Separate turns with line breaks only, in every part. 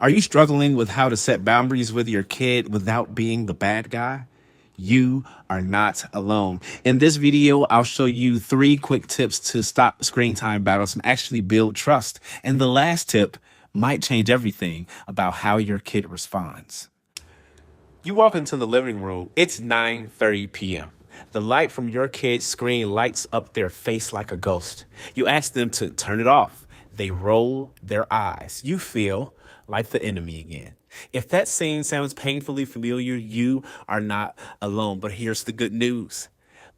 Are you struggling with how to set boundaries with your kid without being the bad guy? You are not alone. In this video, I'll show you 3 quick tips to stop screen time battles and actually build trust. And the last tip might change everything about how your kid responds. You walk into the living room, it's 9:30 p.m. The light from your kid's screen lights up their face like a ghost. You ask them to turn it off. They roll their eyes. You feel like the enemy again. If that scene sounds painfully familiar, you are not alone. But here's the good news.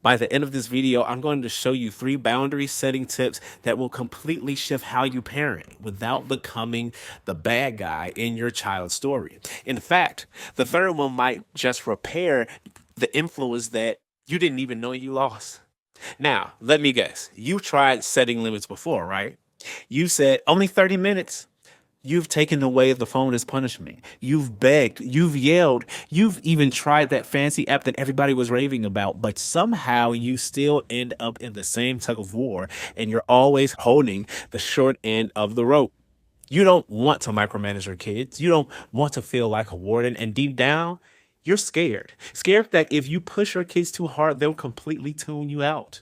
By the end of this video, I'm going to show you 3 boundary setting tips that will completely shift how you parent without becoming the bad guy in your child's story. In fact, the third one might just repair the influence that you didn't even know you lost. Now, let me guess. You've tried setting limits before, right? You said only 30 minutes. You've taken away the phone as punishment. You've begged, you've yelled, you've even tried that fancy app that everybody was raving about, but somehow you still end up in the same tug of war and you're always holding the short end of the rope. You don't want to micromanage your kids. You don't want to feel like a warden. And deep down, you're scared. Scared that if you push your kids too hard, they'll completely tune you out.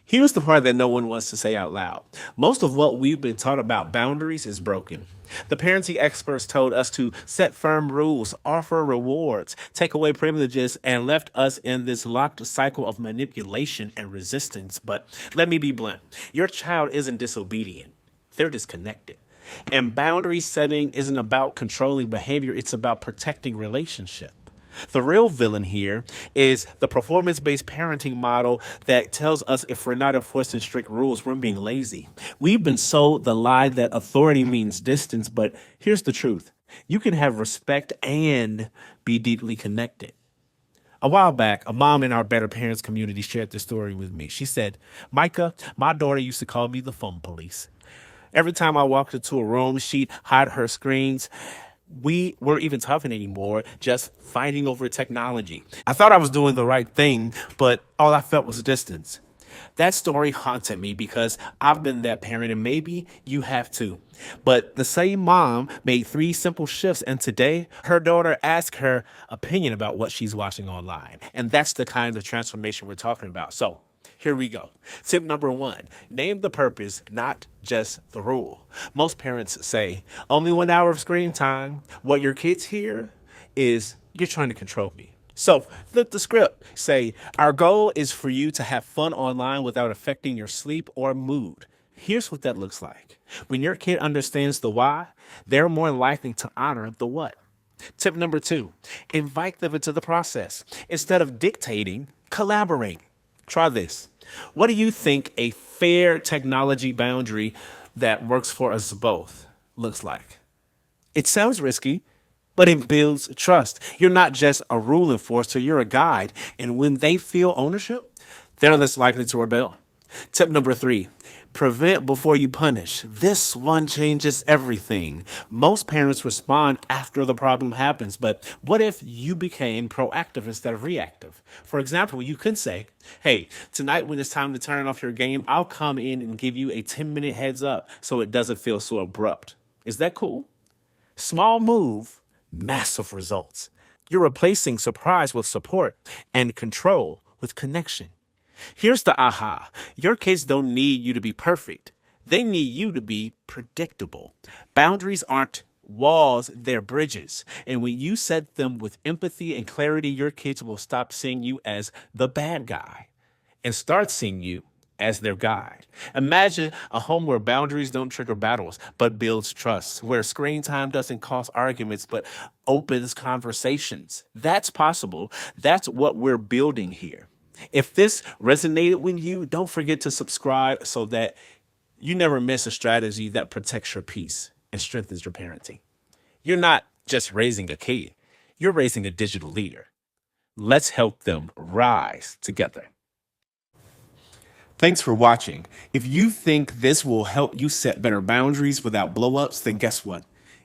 Here's the part that no one wants to say out loud. Most of what we've been taught about boundaries is broken. The parenting experts told us to set firm rules, offer rewards, take away privileges, and left us in this locked cycle of manipulation and resistance. But let me be blunt. Your child isn't disobedient. They're disconnected. And boundary setting isn't about controlling behavior. It's about protecting relationship. The real villain here is the performance-based parenting model that tells us if we're not enforcing strict rules, we're being lazy. We've been sold the lie that authority means distance, but here's the truth. You can have respect and be deeply connected. A while back, a mom in our Better Parents community shared this story with me. She said, "Micah, my daughter used to call me the phone police. Every time I walked into a room, she'd hide her screens. We weren't even talking anymore, just fighting over technology. I thought I was doing the right thing, but all I felt was distance." That story haunted me because I've been that parent and maybe you have too. But the same mom made 3 simple shifts and today her daughter asks her opinion about what she's watching online. And that's the kind of transformation we're talking about. So here we go. Tip number 1, name the purpose, not just the rule. Most parents say only 1 hour of screen time. What your kids hear is you're trying to control me. So flip the script. Say, our goal is for you to have fun online without affecting your sleep or mood. Here's what that looks like. When your kid understands the why, they're more likely to honor the what. Tip number 2, invite them into the process. Instead of dictating, collaborate. Try this. What do you think a fair technology boundary that works for us both looks like? It sounds risky, but it builds trust. You're not just a rule enforcer, you're a guide. And when they feel ownership, they're less likely to rebel. Tip number 3, prevent before you punish. This one changes everything. Most parents respond after the problem happens, but what if you became proactive instead of reactive? For example, you could say, "Hey, tonight when it's time to turn off your game, I'll come in and give you a 10-minute heads up so it doesn't feel so abrupt." Is that cool? Small move, massive results. You're replacing surprise with support and control with connection. Here's the aha. Your kids don't need you to be perfect. They need you to be predictable. Boundaries aren't walls, they're bridges. And when you set them with empathy and clarity, your kids will stop seeing you as the bad guy and start seeing you as their guide. Imagine a home where boundaries don't trigger battles, but builds trust, where screen time doesn't cause arguments, but opens conversations. That's possible. That's what we're building here. If this resonated with you, don't forget to subscribe so that you never miss a strategy that protects your peace and strengthens your parenting. You're not just raising a kid, you're raising a digital leader. Let's help them rise together. Thanks for watching. If you think this will help you set better boundaries without blowups, then guess what?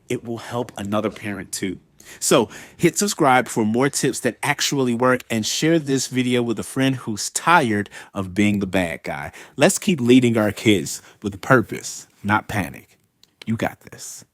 It will help another parent too. So hit subscribe for more tips that actually work and share this video with a friend who's tired of being the bad guy. Let's keep leading our kids with purpose, not panic. You got this.